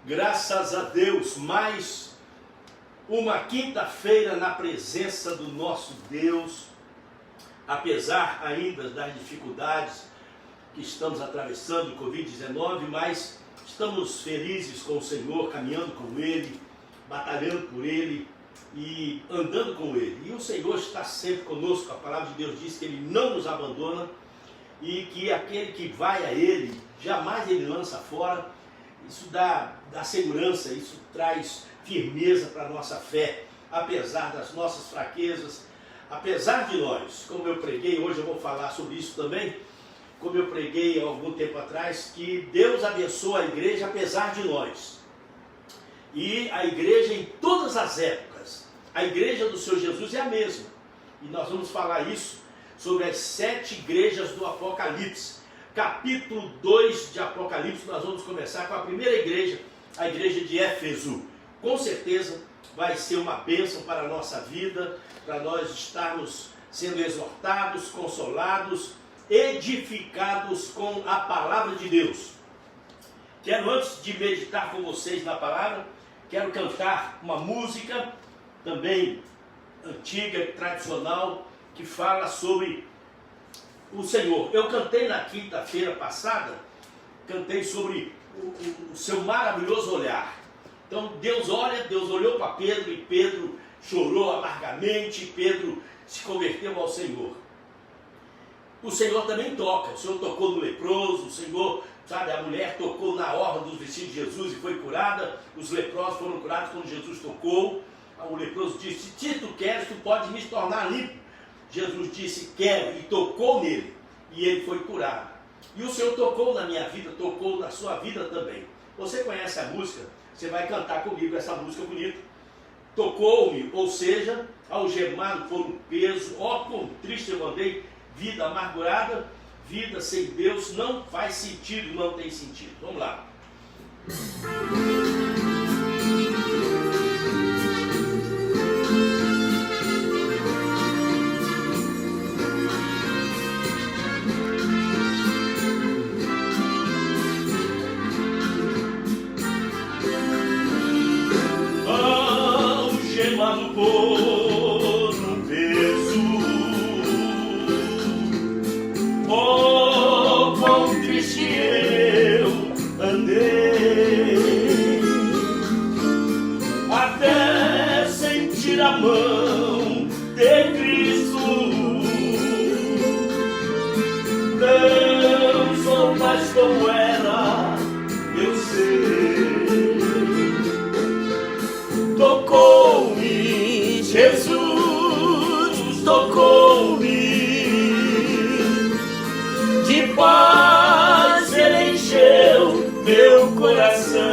Graças a Deus, mais uma quinta-feira na presença do nosso Deus, apesar ainda das dificuldades que estamos atravessando, Covid-19, mas estamos felizes com o Senhor, caminhando com Ele, batalhando por Ele e andando com Ele. E o Senhor está sempre conosco. A palavra de Deus diz que Ele não nos abandona e que aquele que vai a Ele, jamais Ele lança fora. Isso dá segurança, isso traz firmeza para a nossa fé, apesar das nossas fraquezas, apesar de nós, como eu preguei, hoje eu vou falar sobre isso também, como eu preguei há algum tempo atrás, que Deus abençoa a igreja apesar de nós. E a igreja em todas as épocas, a igreja do Senhor Jesus é a mesma. E nós vamos falar isso sobre as 7 igrejas do Apocalipse. Capítulo 2 de Apocalipse, nós vamos começar com a primeira igreja, a igreja de Éfeso. Com certeza vai ser uma bênção para a nossa vida, para nós estarmos sendo exortados, consolados, edificados com a palavra de Deus. Quero, antes de meditar com vocês na palavra, quero cantar uma música também antiga, tradicional, que fala sobre o Senhor. Eu cantei na quinta-feira passada, cantei sobre o seu maravilhoso olhar. Então Deus olhou para Pedro e Pedro chorou amargamente, Pedro se converteu ao Senhor. O Senhor também toca, o Senhor tocou no leproso, o Senhor, sabe, a mulher tocou na orla dos vestidos de Jesus e foi curada, os leprosos foram curados quando Jesus tocou. O leproso disse: se tu queres, tu pode me tornar limpo. Jesus disse: quero, e tocou nele, e ele foi curado. E o Senhor tocou na minha vida, tocou na sua vida também. Você conhece a música? Você vai cantar comigo essa música bonita. Tocou-me, ou seja, algemado por um peso, ó quão triste eu andei, vida amargurada, vida sem Deus, não faz sentido, não tem sentido. Vamos lá. Por um peso, oh, quão triste eu andei, até sentir a mão de Cristo. Não sou mais como era, eu sei. Tocou-me, Jesus tocou-me, de paz Ele encheu meu coração.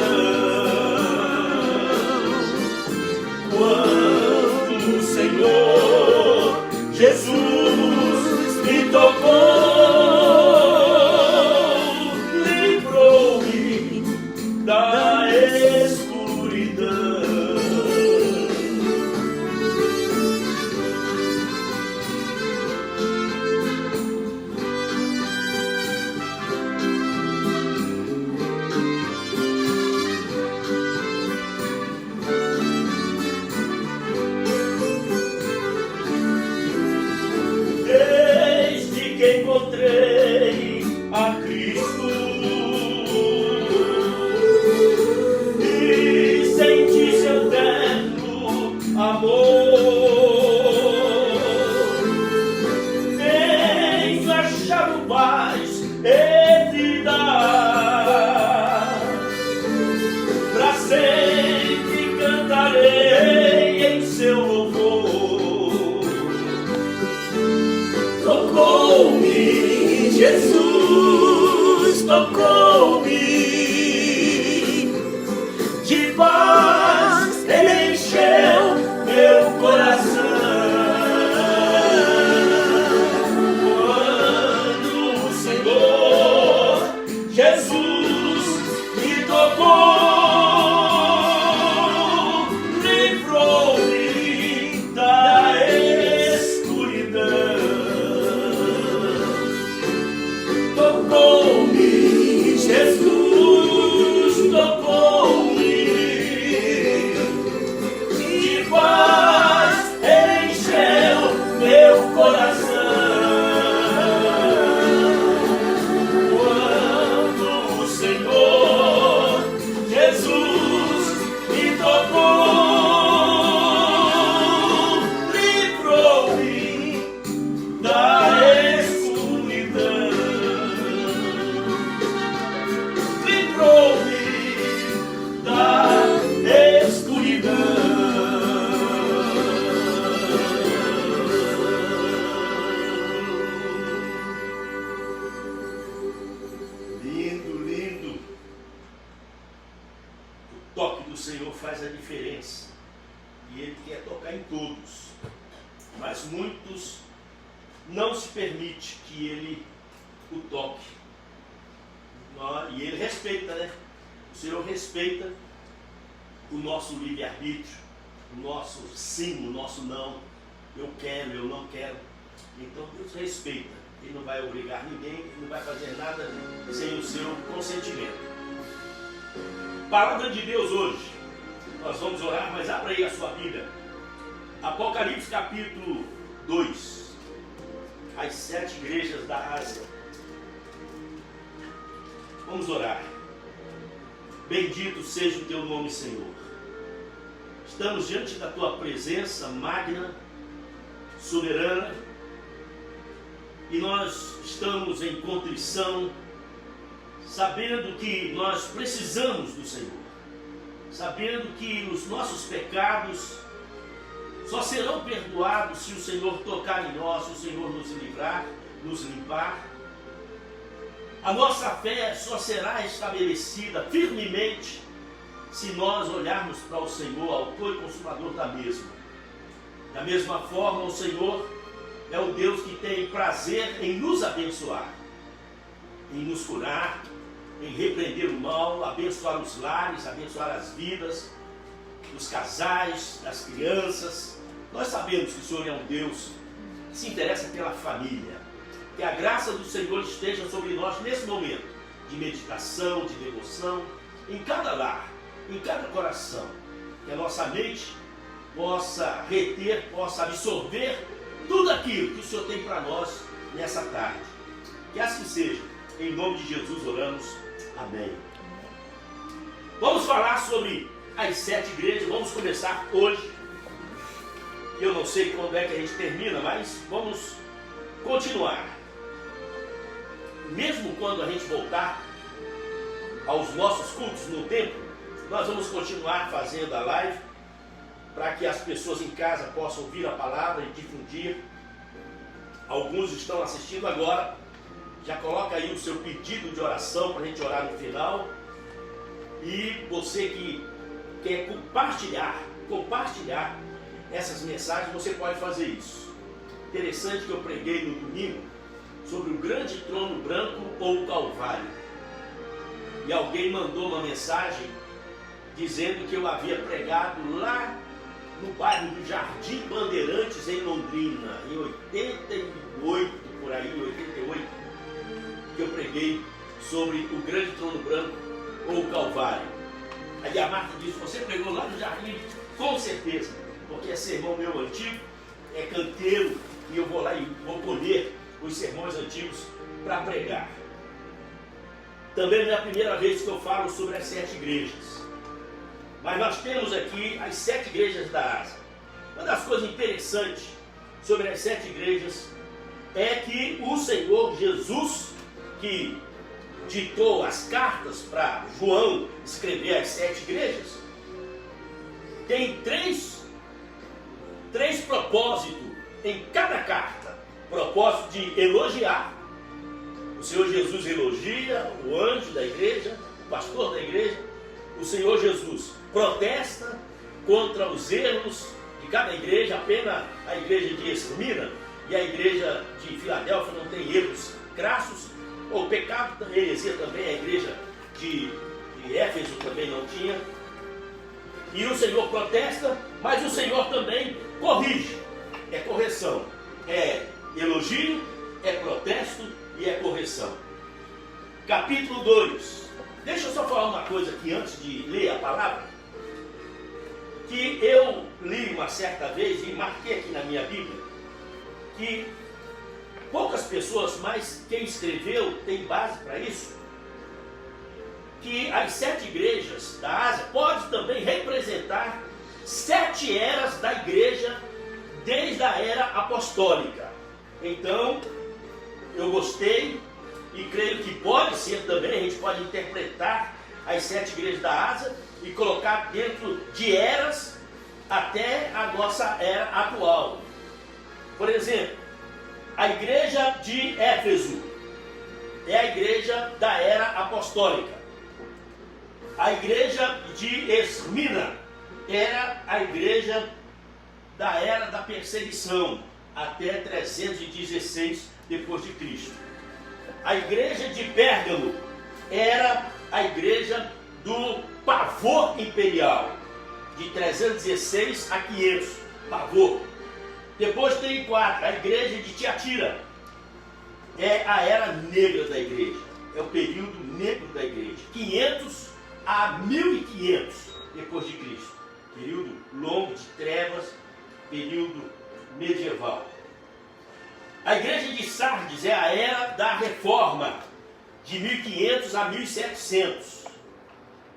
Quando o Senhor Jesus me tocou, livrou-me da escuridão. em todos, mas muitos não se permite que ele o toque. E ele respeita, né? O Senhor respeita o nosso livre-arbítrio, o nosso sim, o nosso não. Eu quero, eu não quero. Então Deus respeita. Ele não vai obrigar ninguém, ele não vai fazer nada sem o seu consentimento. Palavra de Deus hoje. Nós vamos orar, mas abra aí a sua Bíblia. Apocalipse capítulo 2. As 7 igrejas da Ásia. Vamos orar. Bendito seja o teu nome, Senhor. Estamos diante da tua presença magna, soberana, e nós estamos em contrição, sabendo que nós precisamos do Senhor, sabendo que os nossos pecados só serão perdoados se o Senhor tocar em nós, se o Senhor nos livrar, nos limpar. A nossa fé só será estabelecida firmemente se nós olharmos para o Senhor, autor e consumador da mesma. Da mesma forma, o Senhor é o Deus que tem prazer em nos abençoar, em nos curar, em repreender o mal, abençoar os lares, abençoar as vidas, os casais, as crianças. Nós sabemos que o Senhor é um Deus que se interessa pela família. Que a graça do Senhor esteja sobre nós nesse momento de meditação, de devoção, em cada lar, em cada coração. Que a nossa mente possa reter, possa absorver tudo aquilo que o Senhor tem para nós nessa tarde. Que assim seja. Em nome de Jesus oramos. Amém. Vamos falar sobre as 7 igrejas. Vamos começar hoje. Eu não sei quando é que a gente termina, mas vamos continuar. Mesmo quando a gente voltar aos nossos cultos no templo, nós vamos continuar fazendo a live para que as pessoas em casa possam ouvir a palavra e difundir. Alguns estão assistindo agora. Já coloca aí o seu pedido de oração para a gente orar no final. E você que quer compartilhar essas mensagens, você pode fazer isso. Interessante que eu preguei no domingo sobre o grande trono branco ou o Calvário. E alguém mandou uma mensagem dizendo que eu havia pregado lá no bairro do Jardim Bandeirantes, em Londrina, em 88, por aí, 88, que eu preguei sobre o grande trono branco ou o Calvário. Aí a Marta disse: você pregou lá no Jardim? Com certeza, porque é sermão meu antigo, é canteiro, e eu vou lá e vou colher os sermões antigos para pregar. Também não é a primeira vez que eu falo sobre as 7 igrejas. Mas nós temos aqui as 7 igrejas da Ásia. Uma das coisas interessantes sobre as 7 igrejas é que o Senhor Jesus, que ditou as cartas para João escrever as 7 igrejas, tem três propósitos em cada carta. Propósito de elogiar. O Senhor Jesus elogia o anjo da igreja, o pastor da igreja. O Senhor Jesus protesta contra os erros de cada igreja. Apenas a igreja de Esmirna e a igreja de Filadélfia não tem erros crassos. O pecado, a heresia também, a igreja de Éfeso também não tinha. E o Senhor protesta, mas o Senhor também corrige. É correção. É elogio, é protesto e é correção. Capítulo 2. Deixa eu só falar uma coisa aqui antes de ler a palavra. Que eu li uma certa vez e marquei aqui na minha Bíblia. Que poucas pessoas, mas quem escreveu tem base para isso. Que as 7 igrejas da Ásia pode também representar 7 eras da igreja desde a era apostólica. Então, eu gostei e creio que pode ser também, a gente pode interpretar as 7 igrejas da Ásia e colocar dentro de eras até a nossa era atual. Por exemplo, a igreja de Éfeso é a igreja da era apostólica. A igreja de Esmirna era a igreja da era da perseguição, até 316 depois de Cristo. A igreja de Pérgamo era a igreja do pavor imperial, de 316 a 500, pavor. Depois tem 4, a igreja de Tiatira, é a era negra da igreja, é o período negro da igreja, 500 a 1500 depois de Cristo, período longo de trevas, período medieval. A igreja de Sardes é a era da reforma, de 1500 a 1700.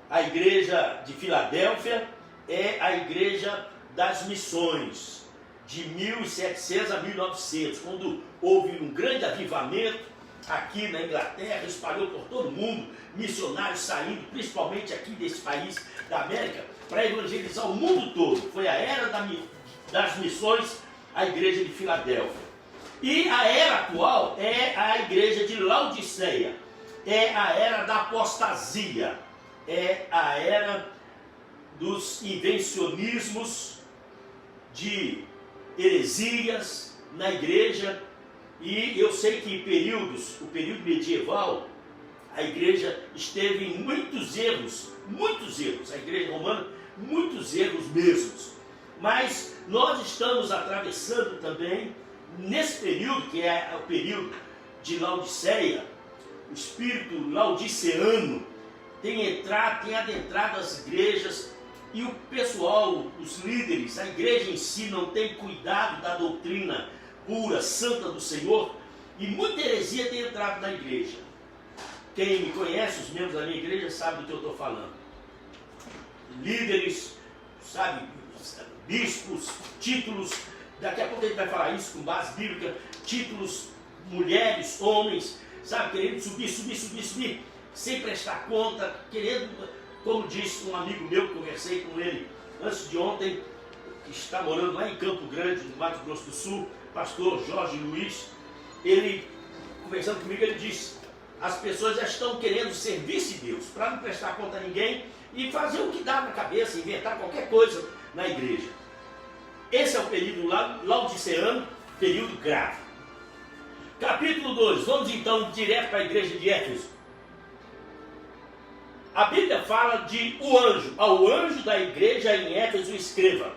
A igreja de Filadélfia é a igreja das missões, de 1700 a 1900, quando houve um grande avivamento aqui na Inglaterra, espalhou por todo o mundo, missionários saindo, principalmente aqui desse país da América, para evangelizar o mundo todo. Foi a era das missões, a igreja de Filadélfia. E a era atual é a igreja de Laodiceia, é a era da apostasia, é a era dos invencionismos, de heresias na igreja. E eu sei que o período medieval, a igreja esteve em muitos erros, a igreja romana, muitos erros mesmos. Mas nós estamos atravessando também, nesse período, que é o período de Laodiceia, o espírito laodiceano tem adentrado as igrejas, e o pessoal, os líderes, a igreja em si não tem cuidado da doutrina pura, santa do Senhor, e muita heresia tem entrado na igreja. Quem me conhece, os membros da minha igreja, sabe do que eu estou falando. Líderes, sabe, bispos, títulos, daqui a pouco a gente vai falar isso com base bíblica, títulos, mulheres, homens, sabe, querendo subir, sem prestar conta, querendo, como disse um amigo meu, que conversei com ele antes de ontem, que está morando lá em Campo Grande, no Mato Grosso do Sul, pastor Jorge Luiz, ele, conversando comigo, ele disse: as pessoas já estão querendo servir-se Deus, para não prestar conta a ninguém e fazer o que dá na cabeça, inventar qualquer coisa na igreja. Esse é o período laodiceano, período grave. Capítulo 2, vamos então direto para a igreja de Éfeso. A Bíblia fala de o anjo, ao anjo da igreja em Éfeso escreva.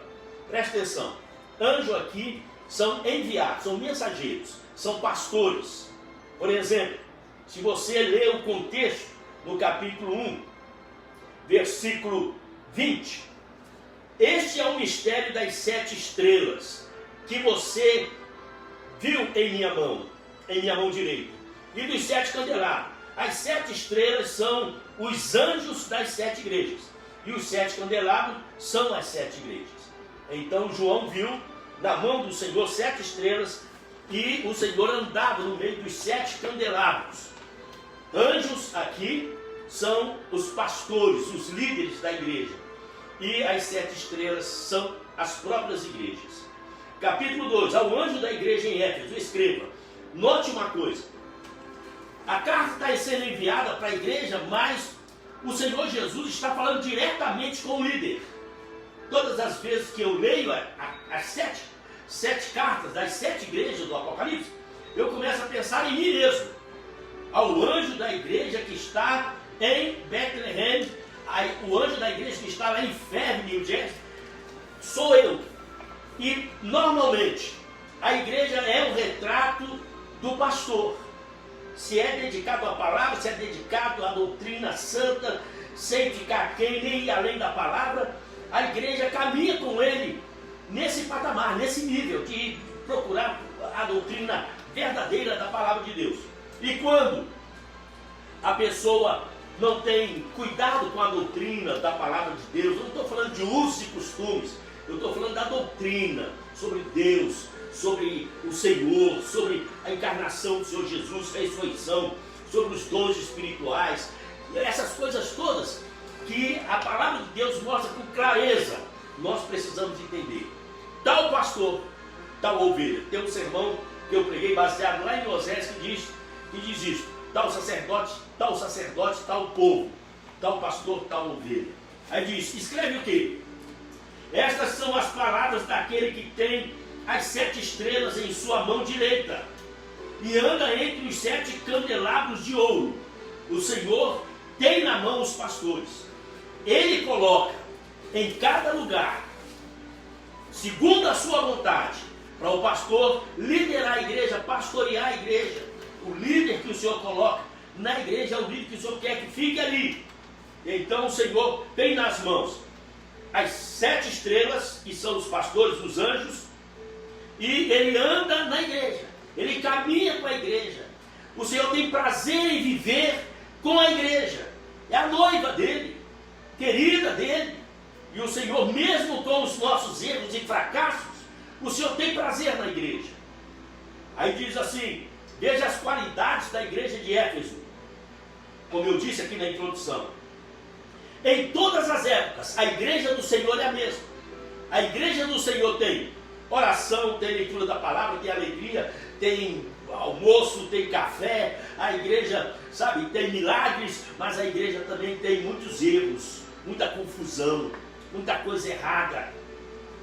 Presta atenção, anjo aqui são enviados, são mensageiros, são pastores. Por exemplo, se você ler o contexto no capítulo 1, versículo 20, este é o mistério das 7 estrelas, que você viu em minha mão direita, e dos 7 candelabros. As 7 estrelas são os anjos das 7 igrejas, e os 7 candelabros são as 7 igrejas. Então João viu na mão do Senhor 7 estrelas, e o Senhor andava no meio dos 7 candelabros. Anjos aqui são os pastores, os líderes da igreja, e as 7 estrelas são as próprias igrejas. Capítulo 2, ao anjo da igreja em Éfeso escreva. Note uma coisa, a carta está sendo enviada para a igreja, mas o Senhor Jesus está falando diretamente com o líder. Todas as vezes que eu leio as 7 cartas das 7 igrejas do Apocalipse, eu começo a pensar em mim mesmo. Ao anjo da igreja que está em Bethlehem, o anjo da igreja que está lá em Fairview, New Jersey, sou eu. E normalmente a igreja é o retrato do pastor. Se é dedicado à palavra, se é dedicado à doutrina santa, sem ficar quem nem ir além da palavra, a igreja caminha com ele nesse patamar, nesse nível de procurar a doutrina verdadeira da palavra de Deus. E quando a pessoa não tem cuidado com a doutrina da palavra de Deus, eu não estou falando de usos e costumes, eu estou falando da doutrina sobre Deus, sobre o Senhor, sobre a encarnação do Senhor Jesus, ressurreição, sobre os dons espirituais, essas coisas todas que a palavra de Deus mostra com clareza, nós precisamos entender. Tal pastor, tal ovelha. Tem um sermão que eu preguei baseado lá em Osés que diz isso: tal sacerdote, tal povo, tal pastor, tal ovelha. Aí diz, escreve o quê? Estas são as palavras daquele que tem as 7 estrelas em sua mão direita e anda entre os 7 candelabros de ouro. O Senhor tem na mão os pastores. Ele coloca em cada lugar, segundo a sua vontade, para o pastor liderar a igreja, pastorear a igreja. O líder que o Senhor coloca na igreja é o líder que o Senhor quer que fique ali. Então o Senhor tem nas mãos as 7 estrelas, que são os pastores, os anjos, e ele anda na igreja, ele caminha com a igreja. O Senhor tem prazer em viver com a igreja, é a noiva dele, querida dele. E o Senhor, mesmo com os nossos erros e fracassos, o Senhor tem prazer na igreja. Aí diz assim, veja as qualidades da igreja de Éfeso, como eu disse aqui na introdução. Em todas as épocas, a igreja do Senhor é a mesma. A igreja do Senhor tem oração, tem leitura da palavra, tem alegria, tem almoço, tem café. A igreja, sabe, tem milagres, mas a igreja também tem muitos erros, muita confusão, muita coisa errada.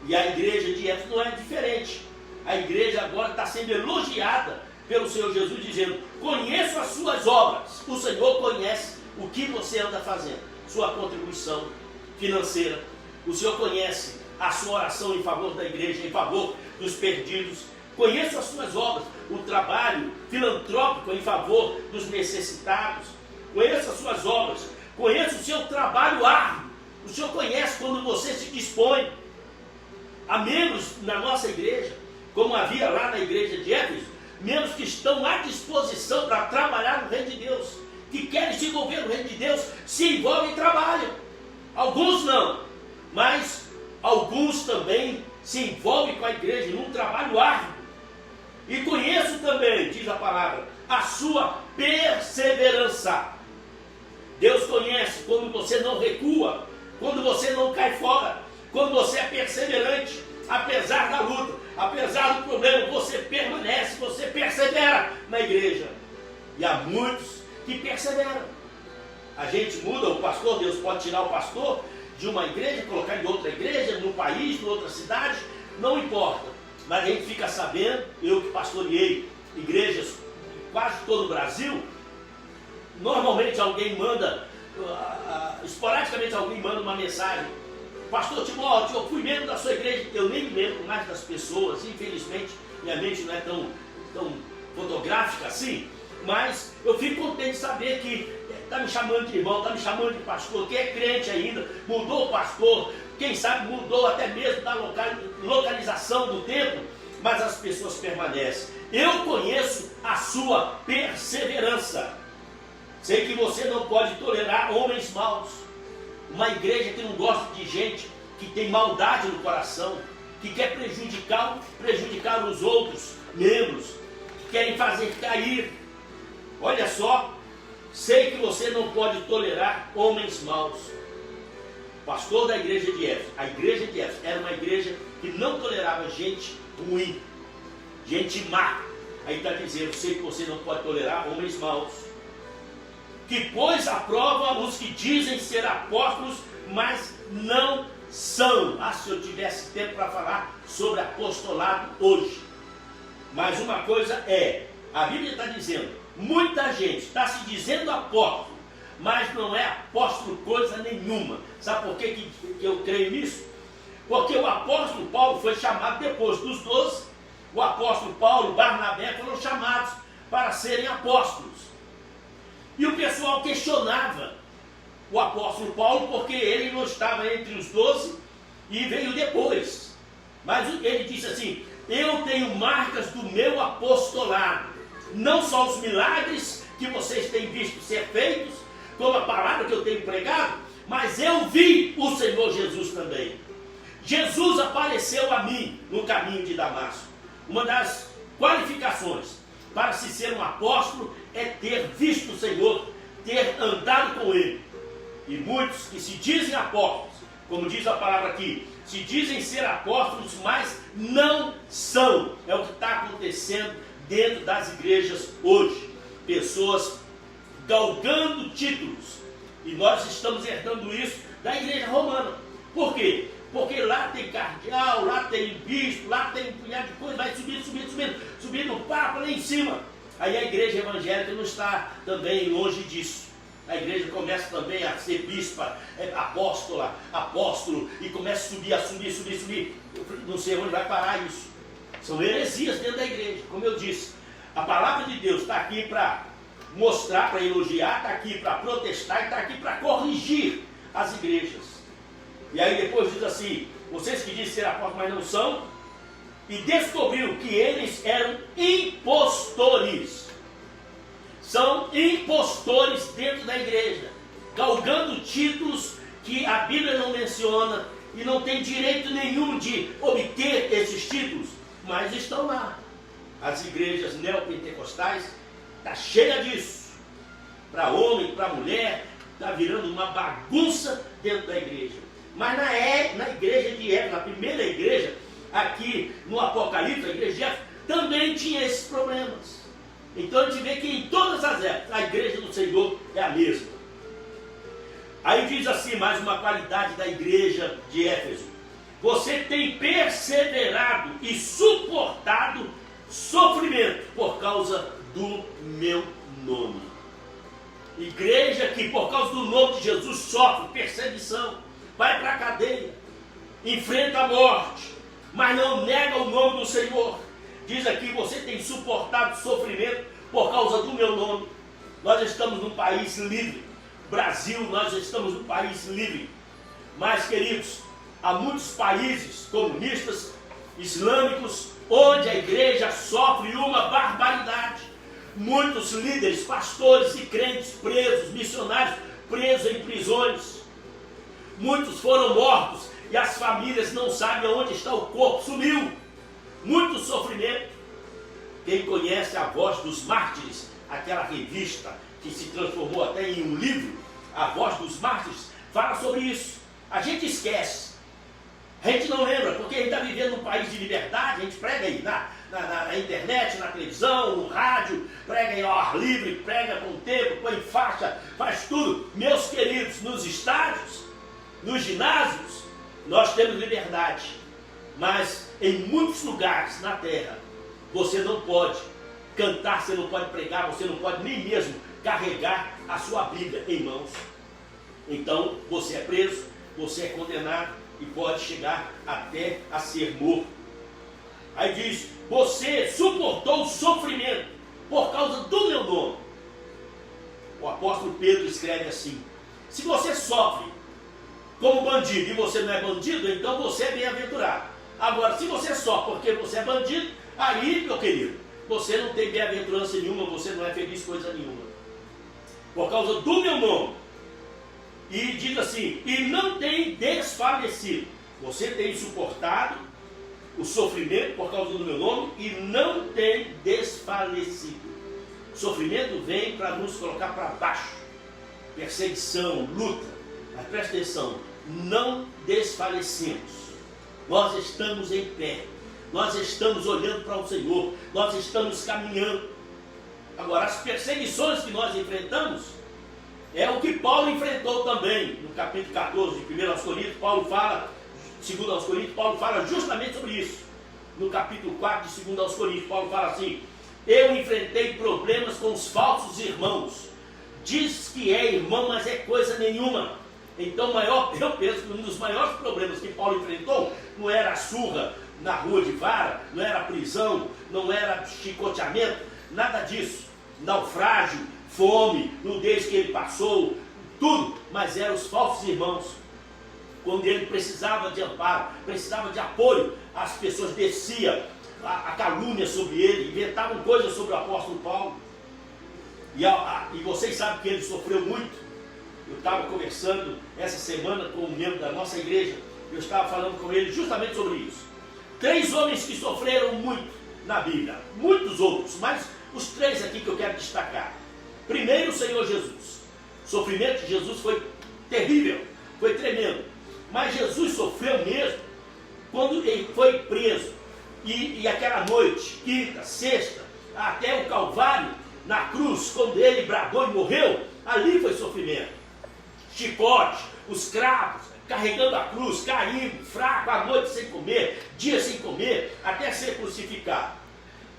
E a igreja de Éfeso não é diferente. A igreja agora está sendo elogiada pelo Senhor Jesus, dizendo: conheço as suas obras. O Senhor conhece o que você anda fazendo, sua contribuição financeira. O Senhor conhece a sua oração em favor da igreja, em favor dos perdidos. Conheço as suas obras, o trabalho filantrópico em favor dos necessitados. Conheço as suas obras, conheço o seu trabalho árduo. O Senhor conhece quando você se dispõe. Há membros na nossa igreja, como havia lá na igreja de Éfeso, membros que estão à disposição para trabalhar no reino de Deus, que querem se envolver no reino de Deus, se envolvem e trabalham. Alguns não, mas alguns também se envolvem com a igreja num trabalho árduo. E conheço também, diz a palavra, a sua perseverança. Deus conhece quando você não recua, quando você não cai fora, quando você é perseverante, apesar da luta, apesar do problema, você permanece, você persevera na igreja. E há muitos que perseveram. A gente muda o pastor, Deus pode tirar o pastor de uma igreja, colocar em outra igreja, num país, em outra cidade, não importa. Mas a gente fica sabendo, eu que pastoreei igrejas em quase todo o Brasil, normalmente alguém manda, esporadicamente alguém manda uma mensagem: pastor Timóteo, eu fui membro da sua igreja. Eu nem me lembro mais das pessoas, infelizmente minha mente não é tão fotográfica assim, mas eu fico contente de saber que está me chamando de irmão, está me chamando de pastor, que é crente ainda, mudou o pastor, quem sabe mudou até mesmo da localização do templo, mas as pessoas permanecem. Eu conheço a sua perseverança. Sei que você não pode tolerar homens maus. Uma igreja que não gosta de gente que tem maldade no coração, que quer prejudicar os outros membros, que querem fazer cair. Olha só, sei que você não pode tolerar homens maus. Pastor da igreja de Éfeso, a igreja de Éfeso era uma igreja que não tolerava gente ruim, gente má. Aí está dizendo: sei que você não pode tolerar homens maus, que pôs à prova os que dizem ser apóstolos, mas não são. Ah, se eu tivesse tempo para falar sobre apostolado hoje. Mas uma coisa é, a Bíblia está dizendo, muita gente está se dizendo apóstolo, mas não é apóstolo coisa nenhuma. Sabe por que eu creio nisso? Porque o apóstolo Paulo foi chamado depois dos 12. O apóstolo Paulo, Barnabé foram chamados para serem apóstolos. E o pessoal questionava o apóstolo Paulo porque ele não estava entre os 12 e veio depois. Mas ele disse assim: eu tenho marcas do meu apostolado, não só os milagres que vocês têm visto ser feitos, como a palavra que eu tenho pregado, mas eu vi o Senhor Jesus também. Jesus apareceu a mim no caminho de Damasco. Uma das qualificações para se ser um apóstolo é ter visto o Senhor, ter andado com Ele. E muitos que se dizem apóstolos, como diz a palavra aqui, se dizem ser apóstolos, mas não são. É o que está acontecendo dentro das igrejas hoje. Pessoas galgando títulos. E nós estamos herdando isso da igreja romana. Por quê? porque lá tem cardeal, lá tem bispo, lá tem um punhado de coisa, vai subindo o papo lá em cima. Aí a igreja evangélica não está também longe disso. A igreja começa também a ser bispa, apóstola, apóstolo, e começa a subir. Eu não sei onde vai parar isso. São heresias dentro da igreja, como eu disse. A palavra de Deus está aqui para mostrar, para elogiar, está aqui para protestar e está aqui para corrigir as igrejas. E aí depois diz assim, vocês que dizem ser apóstolos, mas não são, e descobriram que eles eram impostores. São impostores dentro da igreja, galgando títulos que a Bíblia não menciona e não tem direito nenhum de obter esses títulos, mas estão lá. As igrejas neopentecostais estão cheias disso. Para homem, para mulher, está virando uma bagunça dentro da igreja. Mas na igreja de Éfeso, na primeira igreja, aqui no Apocalipse, a igreja de Éfeso, também tinha esses problemas. Então a gente vê que em todas as épocas a igreja do Senhor é a mesma. Aí diz assim, mais uma qualidade da igreja de Éfeso: você tem perseverado e suportado sofrimento por causa do meu nome. Igreja que por causa do nome de Jesus sofre perseguição, vai para a cadeia, enfrenta a morte, mas não nega o nome do Senhor. Diz aqui, você tem suportado sofrimento por causa do meu nome. Nós estamos num país livre. Brasil, nós estamos num país livre. Mas, queridos, há muitos países comunistas, islâmicos, onde a igreja sofre uma barbaridade. Muitos líderes, pastores e crentes presos, missionários presos em prisões. Muitos foram mortos e as famílias não sabem onde está o corpo, sumiu. Muito sofrimento. Quem conhece a Voz dos Mártires, aquela revista que se transformou até em um livro, a Voz dos Mártires, fala sobre isso. A gente esquece, a gente não lembra, porque a gente está vivendo num país de liberdade. A gente prega aí na internet, na televisão, no rádio, prega ao ar livre, prega com tempo, põe faixa, faz tudo. Meus queridos, nos estádios, nos ginásios, nós temos liberdade, mas em muitos lugares na terra, você não pode cantar, você não pode pregar, você não pode nem mesmo carregar a sua Bíblia em mãos. Então, você é preso, você é condenado e pode chegar até a ser morto. Aí diz, você suportou o sofrimento por causa do meu nome. O apóstolo Pedro escreve assim: se você sofre como bandido e você não é bandido, então você é bem-aventurado. Agora, se você sofre porque você é bandido, aí, meu querido, você não tem bem-aventurança nenhuma, você não é feliz coisa nenhuma. Por causa do meu nome. E diz assim, e não tem desfalecido. Você tem suportado o sofrimento por causa do meu nome e não tem desfalecido. O sofrimento vem para nos colocar para baixo. Perseguição, luta. Mas presta atenção, não desfalecemos. Nós estamos em pé. Nós estamos olhando para o Senhor. Nós estamos caminhando. Agora, as perseguições que nós enfrentamos é o que Paulo enfrentou também. No capítulo 14 de 1 Coríntios, Paulo fala, 2 Coríntios, Paulo fala justamente sobre isso. No capítulo 4 de 2 Coríntios, Paulo fala assim: eu enfrentei problemas com os falsos irmãos. Diz que é irmão, mas é coisa nenhuma. Então, eu penso que um dos maiores problemas que Paulo enfrentou não era a surra na rua de vara, não era a prisão, não era chicoteamento, nada disso. Naufrágio, fome, nudez que ele passou, tudo, mas eram os falsos irmãos. Quando ele precisava de amparo, precisava de apoio, as pessoas desciam a calúnia sobre ele, inventavam coisas sobre o apóstolo Paulo. E vocês sabem que ele sofreu muito. Eu estava conversando essa semana com um membro da nossa igreja, eu estava falando com ele justamente sobre isso. 3 homens que sofreram muito na Bíblia, muitos outros, mas os 3 aqui que eu quero destacar. Primeiro, o Senhor Jesus. O sofrimento de Jesus foi terrível, foi tremendo. Mas Jesus sofreu mesmo quando ele foi preso. E aquela noite, quinta, sexta, até o Calvário, na cruz, quando ele bradou e morreu, ali foi sofrimento. Chicote, os cravos, carregando a cruz, caindo, fraco, à noite sem comer, dia sem comer, até ser crucificado.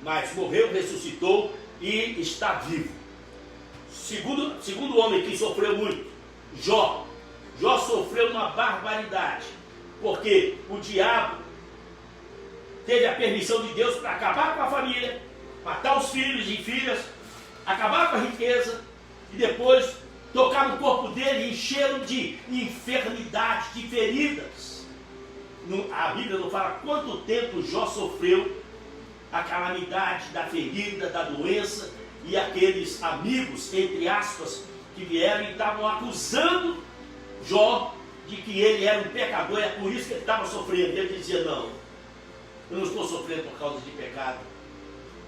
Mas morreu, ressuscitou e está vivo. Segundo homem que sofreu muito, Jó. Jó sofreu uma barbaridade, porque o diabo teve a permissão de Deus para acabar com a família, matar os filhos e filhas, acabar com a riqueza e depois tocar no corpo dele e enchê-lo de enfermidades, de feridas. A Bíblia não fala quanto tempo Jó sofreu a calamidade da ferida, da doença, e aqueles amigos, entre aspas, que vieram e estavam acusando Jó de que ele era um pecador, é por isso que ele estava sofrendo. Ele dizia: não, eu não estou sofrendo por causa de pecado.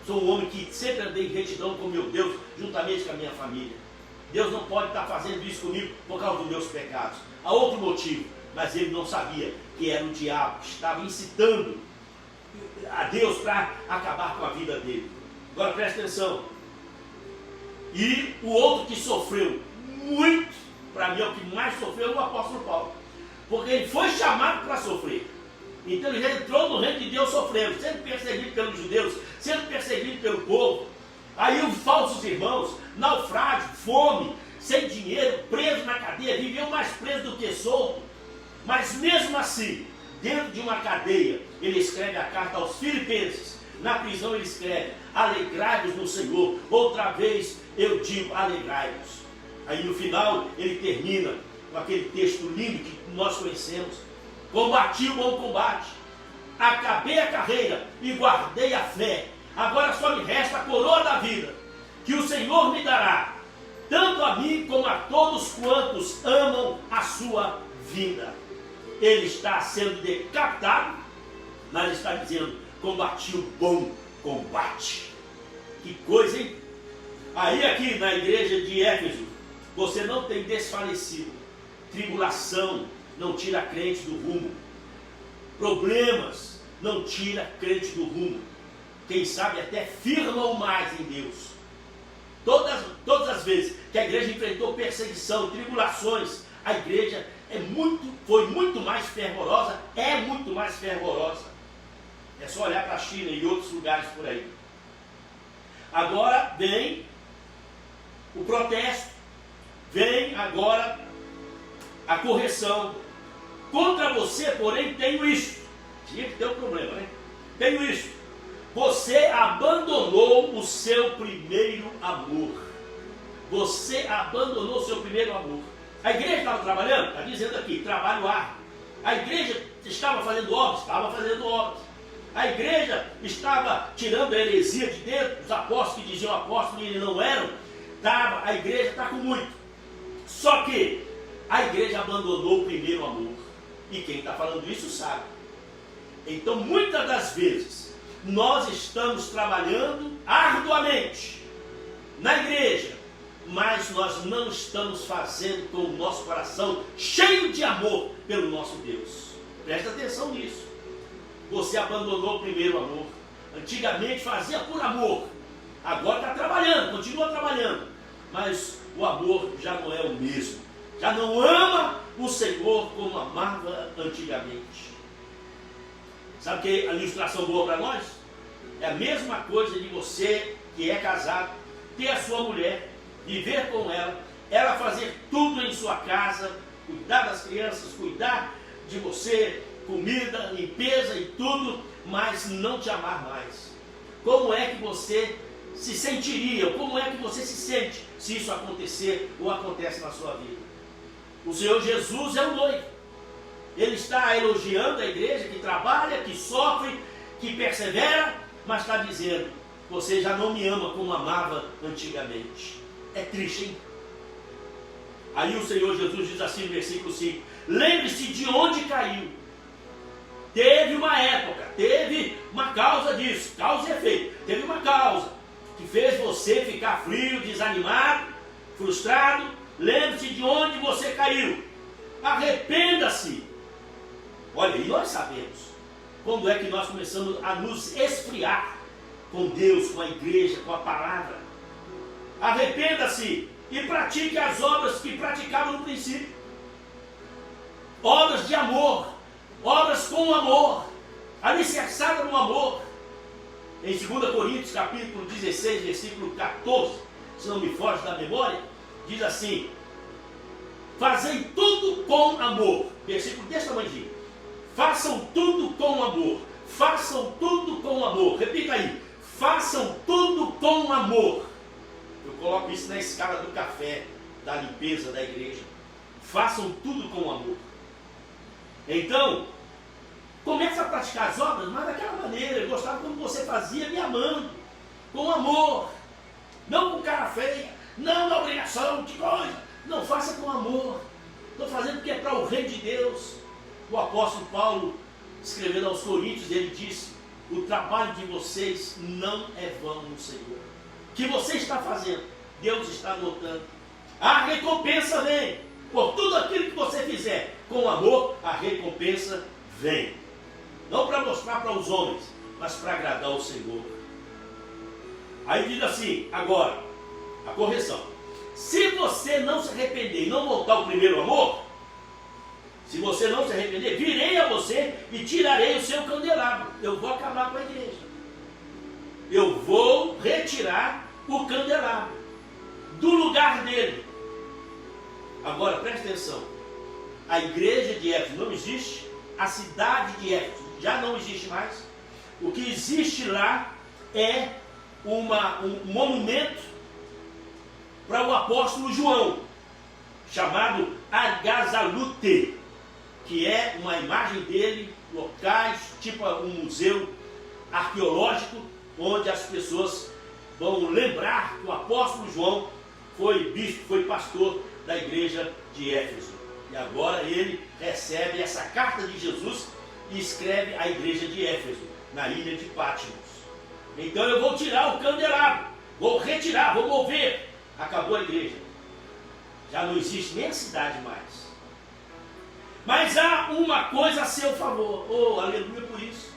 Sou um homem que sempre andei em retidão com meu Deus, juntamente com a minha família. Deus não pode estar fazendo isso comigo por causa dos meus pecados. Há outro motivo, mas ele não sabia que era o diabo que estava incitando a Deus para acabar com a vida dele. Agora presta atenção. E o outro que sofreu muito, para mim é o que mais sofreu, é o apóstolo Paulo. Porque ele foi chamado para sofrer. Então ele já entrou no reino de Deus sofrendo, sendo perseguido pelos judeus, sendo perseguido pelo povo. Aí os falsos irmãos, naufrágio, fome, sem dinheiro, preso na cadeia, viveu mais preso do que solto. Mas mesmo assim, dentro de uma cadeia, ele escreve a carta aos Filipenses. Na prisão ele escreve: alegrai-vos no Senhor. Outra vez eu digo: alegrai-vos. Aí no final ele termina com aquele texto lindo que nós conhecemos: combati o bom combate, acabei a carreira e guardei a fé. Agora só me resta a coroa da vida, que o Senhor me dará, tanto a mim como a todos quantos amam a sua vinda. Ele está sendo decapitado, mas está dizendo: combati o bom combate. Que coisa, hein? Aí aqui na igreja de Éfeso, você não tem desfalecido. Tribulação não tira crente do rumo. Problemas não tira crente do rumo. Quem sabe até firmam mais em Deus. Todas as vezes que a igreja enfrentou perseguição, tribulações, a igreja foi muito mais fervorosa, é muito mais fervorosa. É só olhar para a China e outros lugares por aí. Agora vem o protesto, vem agora a correção. Contra você, porém, tenho isto. Tinha que ter um problema, né? Tenho isto. Você abandonou o seu primeiro amor. Você abandonou o seu primeiro amor. A igreja estava trabalhando? Está dizendo aqui, trabalho árduo. A igreja estava fazendo obras? Estava fazendo obras. A igreja estava tirando a heresia de dentro, os apóstolos que diziam apóstolos e não eram. A igreja está com muito. Só que a igreja abandonou o primeiro amor. E quem está falando isso sabe. Então, muitas das vezes, nós estamos trabalhando arduamente na igreja, mas nós não estamos fazendo com o nosso coração cheio de amor pelo nosso Deus. Presta atenção nisso. Você abandonou o primeiro amor. Antigamente fazia por amor, agora está trabalhando, continua trabalhando, mas o amor já não é o mesmo. Já não ama o Senhor como amava antigamente. Sabe que a ilustração boa para nós? É a mesma coisa de você que é casado, ter a sua mulher, viver com ela fazer tudo em sua casa, cuidar das crianças, cuidar de você, comida, limpeza e tudo, mas não te amar mais. Como é que você se sentiria, como é que você se sente se isso acontecer ou acontece na sua vida? O Senhor Jesus é o noivo. Ele está elogiando a igreja que trabalha, que sofre, que persevera, mas está dizendo: você já não me ama como amava antigamente. É triste, hein? Aí o Senhor Jesus diz assim no versículo 5: lembre-se de onde caiu. Teve uma época, teve uma causa disso, causa e efeito. Teve uma causa que fez você ficar frio, desanimado, frustrado. Lembre-se de onde você caiu. Arrependa-se. Olha, e nós sabemos quando é que nós começamos a nos esfriar com Deus, com a igreja, com a palavra. Arrependa-se e pratique as obras que praticava no princípio. obras de amor, obras com amor, alicerçada no amor. Em 2 Coríntios capítulo 16, versículo 14, se não me foge da memória, diz assim: fazei tudo com amor. Versículo desse tamanho. Façam tudo com amor. Façam tudo com amor. Repita aí. Façam tudo com amor. Eu coloco isso na escala do café, da limpeza da igreja. Façam tudo com amor. Então, comece a praticar as obras, mas daquela maneira. Eu gostava como você fazia, me amando. Com amor. Não com cara feia. Não na obrigação de coisa. Não, faça com amor. Estou fazendo porque é para o reino de Deus. O apóstolo Paulo, escrevendo aos Coríntios, ele disse: o trabalho de vocês não é vão no Senhor. O que você está fazendo, Deus está notando. A recompensa vem. Por tudo aquilo que você fizer com amor, a recompensa vem. Não para mostrar para os homens, mas para agradar o Senhor. Aí diz assim, agora, a correção. Se você não se arrepender e não voltar ao primeiro amor, se você não se arrepender, virei a você e tirarei o seu candelabro. Eu vou acabar com a igreja. Eu vou retirar o candelabro do lugar dele. Agora, presta atenção. A igreja de Éfeso não existe. A cidade de Éfeso já não existe mais. O que existe lá é um monumento para o apóstolo João, chamado Agasalute, que é uma imagem dele, locais, tipo um museu arqueológico, onde as pessoas vão lembrar que o apóstolo João foi bispo, foi pastor da igreja de Éfeso. E agora ele recebe essa carta de Jesus e escreve a igreja de Éfeso, na ilha de Patmos. Então eu vou tirar o candelabro, vou retirar, vou mover. Acabou a igreja. Já não existe nem a cidade mais. Mas há uma coisa a seu favor. Oh, aleluia por isso.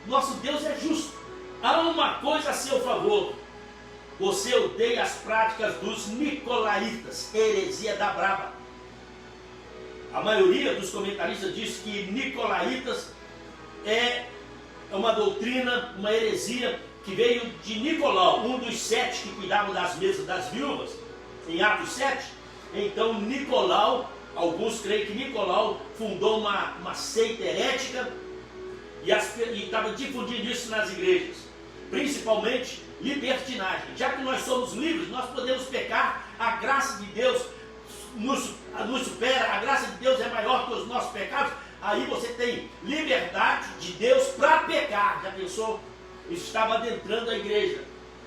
Nosso Deus é justo. Há uma coisa a seu favor. Você odeia as práticas dos nicolaítas, heresia da braba. A maioria dos comentaristas diz que nicolaítas é uma doutrina, uma heresia que veio de Nicolau, um dos 7 que cuidavam das mesas das viúvas, em Atos 7. Então Nicolau, alguns creem que Nicolau fundou uma seita herética e estava difundindo isso nas igrejas, principalmente libertinagem. Já que nós somos livres, nós podemos pecar, a graça de Deus nos supera, a graça de Deus é maior que os nossos pecados. Aí você tem liberdade de Deus para pecar. Já pensou? Isso estava adentrando a igreja.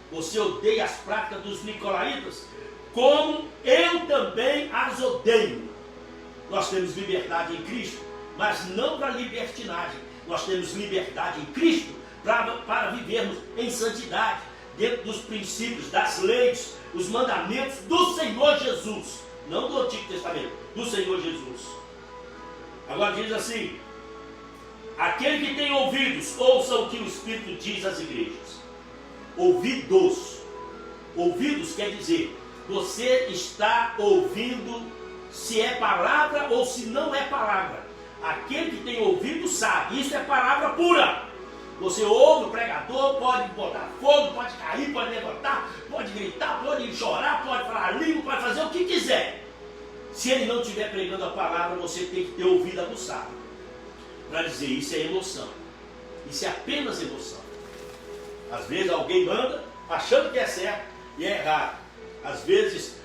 Você odeia as práticas dos nicolaítas, como eu também as odeio. Nós temos liberdade em Cristo, mas não para libertinagem. Nós temos liberdade em Cristo para vivermos em santidade, dentro dos princípios, das leis, os mandamentos do Senhor Jesus, não do Antigo Testamento, do Senhor Jesus. Agora diz assim: aquele que tem ouvidos, ouça o que o Espírito diz às igrejas. Ouvidos. Ouvidos quer dizer, você está ouvindo se é palavra ou se não é palavra. Aquele que tem ouvido sabe, isso é palavra pura. Você ouve o pregador, pode botar fogo, pode cair, pode levantar, pode gritar, pode chorar, pode falar língua, pode fazer o que quiser. Se ele não estiver pregando a palavra, você tem que ter ouvido aguçado para dizer: isso é emoção, isso é apenas emoção. Às vezes alguém manda achando que é certo e é errado. Às vezes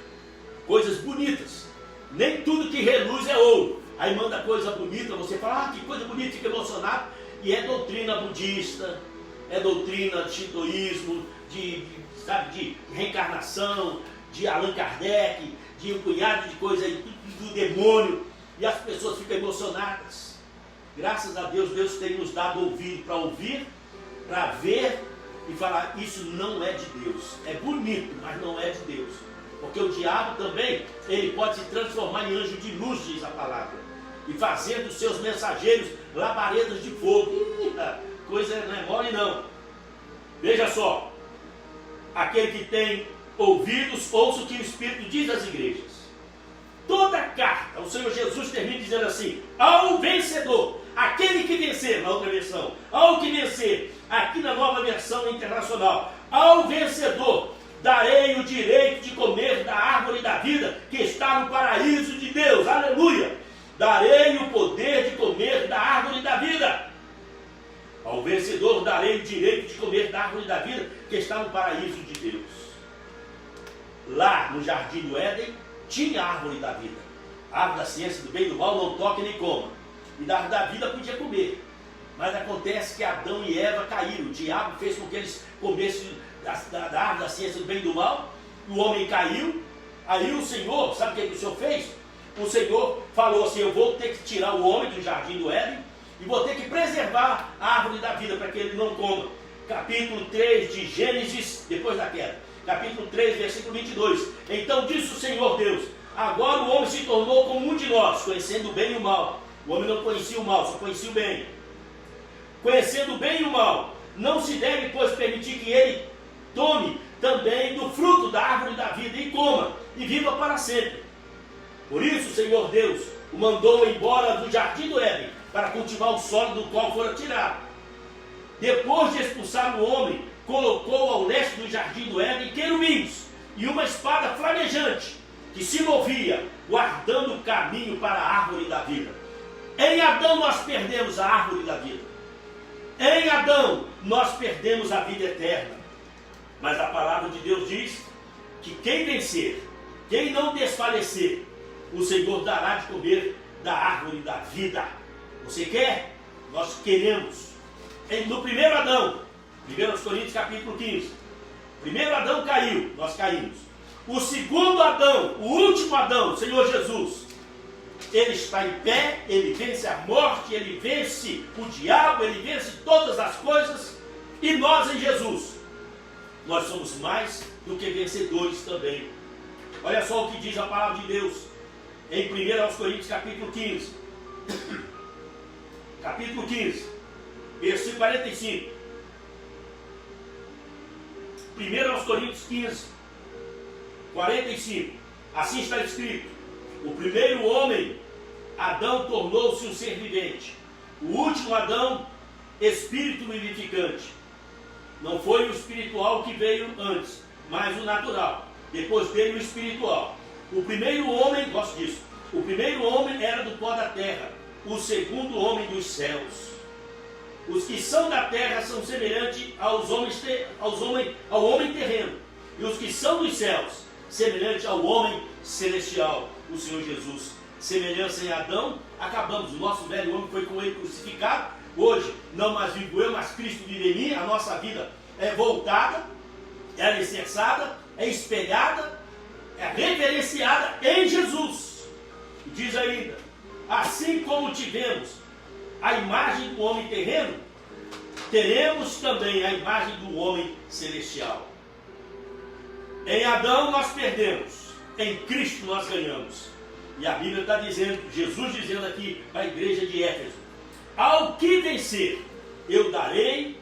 coisas bonitas, nem tudo que reluz é ouro. Aí manda coisa bonita, você fala: ah, que coisa bonita, fica emocionado. E é doutrina budista, é doutrina de shintoísmo, de reencarnação, de Allan Kardec, de um punhado de coisa aí, tudo do demônio. E as pessoas ficam emocionadas. Graças a Deus, Deus tem nos dado ouvido para ouvir, para ver e falar: isso não é de Deus. É bonito, mas não é de Deus. Porque o diabo também, ele pode se transformar em anjo de luz, diz a palavra, e fazendo os seus mensageiros labaredas de fogo. Coisa não é mole não. Veja só: aquele que tem ouvidos, ouça o que o Espírito diz às igrejas. toda a carta, o Senhor Jesus termina dizendo assim: ao vencedor, aquele que vencer, na outra versão, ao que vencer, aqui na nova versão internacional, ao vencedor darei o direito de comer da árvore da vida que está no paraíso de Deus, aleluia, darei o poder de comer da árvore da vida, ao vencedor darei o direito de comer da árvore da vida que está no paraíso de Deus. Lá no jardim do Éden tinha a árvore da vida, a árvore da ciência do bem e do mal, não toque nem coma, e da árvore da vida podia comer, mas acontece que Adão e Eva caíram, o diabo fez com que eles comessem da árvore da ciência do bem e do mal, o homem caiu, aí o Senhor, sabe o que o Senhor fez? O Senhor falou assim: eu vou ter que tirar o homem do jardim do Éden, e vou ter que preservar a árvore da vida para que ele não coma. Capítulo 3 de Gênesis, depois da queda, capítulo 3, versículo 22. Então disse o Senhor Deus: agora o homem se tornou como um de nós, conhecendo o bem e o mal. O homem não conhecia o mal, só conhecia o bem. Conhecendo o bem e o mal, não se deve, pois, permitir que ele tome também do fruto da árvore da vida e coma, e viva para sempre. Por isso o Senhor Deus o mandou embora do jardim do Éden, para cultivar o solo do qual fora tirado. Depois de expulsar o homem, colocou ao leste do jardim do Éden querubins e uma espada flamejante, que se movia, guardando o caminho para a árvore da vida. Em Adão nós perdemos a árvore da vida. Em Adão nós perdemos a vida eterna. Mas a palavra de Deus diz que quem vencer, quem não desfalecer, o Senhor dará de comer da árvore da vida. Você quer? Nós queremos. No primeiro Adão, 1 Coríntios capítulo 15, primeiro Adão caiu, nós caímos. O segundo Adão, o último Adão, o Senhor Jesus, ele está em pé, ele vence a morte, ele vence o diabo, ele vence todas as coisas, e nós em Jesus, nós somos mais do que vencedores também. Olha só o que diz a palavra de Deus, em 1 Coríntios capítulo 15, capítulo 15, versículo 45. 1 Coríntios 15, 45. Assim está escrito: o primeiro homem, Adão, tornou-se um ser vivente. O último Adão, espírito vivificante. Não foi o espiritual que veio antes, mas o natural. Depois dele o espiritual. O primeiro homem, gosto disso, o primeiro homem era do pó da terra, o segundo homem dos céus. Os que são da terra são semelhantes ao homem terreno, e os que são dos céus, semelhantes ao homem celestial, o Senhor Jesus. Semelhança em Adão, acabamos. O nosso velho homem foi com ele crucificado. Hoje, não mais vivo eu, mas Cristo vive em mim. A nossa vida é voltada, é alicerçada, é espelhada, é reverenciada em Jesus. E diz ainda: assim como tivemos a imagem do homem terreno, teremos também a imagem do homem celestial. Em Adão nós perdemos, em Cristo nós ganhamos. E a Bíblia está dizendo, Jesus dizendo aqui para a igreja de Éfeso: ao que vencer, eu darei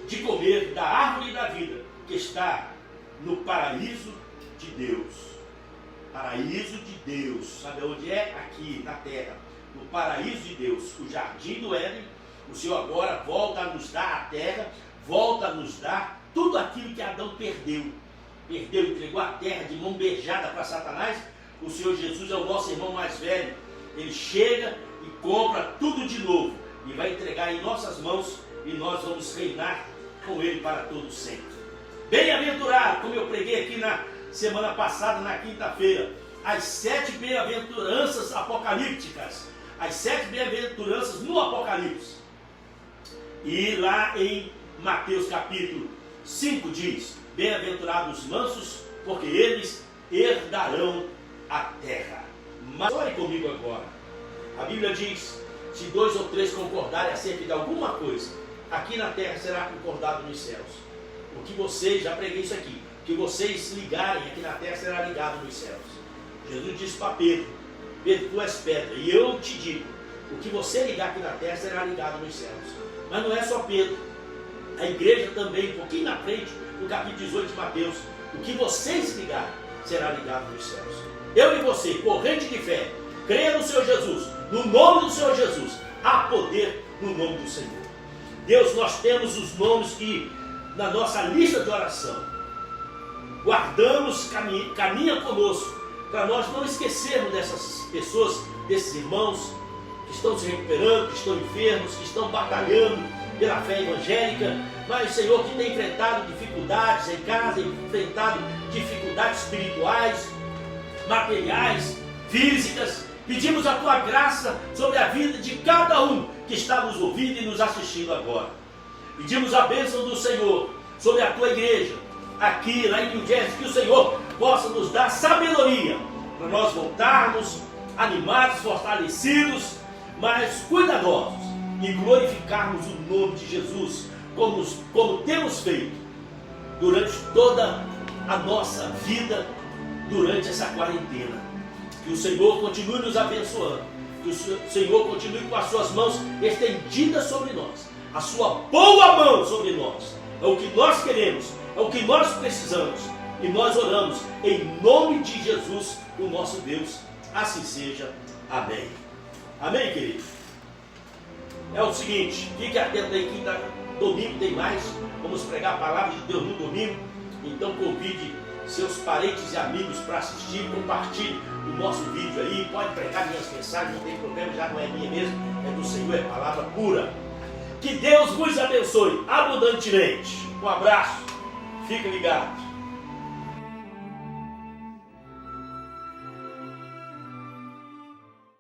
de comer da árvore da vida que está no paraíso de Deus. Paraíso de Deus, sabe onde é? Aqui na terra, no paraíso de Deus, o jardim do Éden. O Senhor agora volta a nos dar a terra, volta a nos dar tudo aquilo que Adão perdeu, entregou a terra de mão beijada para Satanás. O Senhor Jesus é o nosso irmão mais velho, ele chega e compra tudo de novo e vai entregar em nossas mãos, e nós vamos reinar com ele para todo sempre. Bem-aventurado, como eu preguei aqui na semana passada, na quinta-feira, as 7 bem-aventuranças apocalípticas, as 7 bem-aventuranças no Apocalipse. E lá em Mateus capítulo 5 diz: bem-aventurados os mansos, porque eles herdarão a terra. Mas olhe comigo agora, a Bíblia diz: se 2 ou 3 concordarem acerca de alguma coisa, aqui na terra será concordado nos céus. O que vocês, já preguei isso aqui, o que vocês ligarem aqui na terra será ligado nos céus. Jesus disse para Pedro: Pedro, tu és pedra, e eu te digo, o que você ligar aqui na terra será ligado nos céus. Mas não é só Pedro, a igreja também, um pouquinho na frente, no capítulo 18 de Mateus: o que vocês ligarem será ligado nos céus. Eu e você, corrente de fé, creia no Senhor Jesus, no nome do Senhor Jesus, há poder no nome do Senhor. Deus, nós temos os nomes que na nossa lista de oração guardamos, caminha conosco, para nós não esquecermos dessas pessoas, desses irmãos que estão se recuperando, que estão enfermos, que estão batalhando pela fé evangélica, mas Senhor, que tem enfrentado dificuldades em casa, enfrentado dificuldades espirituais, materiais, físicas. Pedimos a Tua graça sobre a vida de cada um que está nos ouvindo e nos assistindo agora. Pedimos a bênção do Senhor sobre a Tua igreja, aqui, lá em New Jersey, que o Senhor possa nos dar sabedoria para nós voltarmos animados, fortalecidos, mas cuidadosos e glorificarmos o nome de Jesus como temos feito durante toda a nossa vida, durante essa quarentena. Que o Senhor continue nos abençoando, que o Senhor continue com as suas mãos estendidas sobre nós, a sua boa mão sobre nós. É o que nós queremos, é o que nós precisamos, e nós oramos em nome de Jesus, o nosso Deus. Assim seja. Amém. Amém, querido? É o seguinte, fique atento aí, quinta, domingo tem mais, vamos pregar a palavra de Deus no domingo, então convide seus parentes e amigos para assistir, compartilhe o nosso vídeo aí, pode pregar minhas mensagens, não tem problema, já não é minha mesmo, é do Senhor, é palavra pura. Que Deus vos abençoe abundantemente. Um abraço, fique ligado.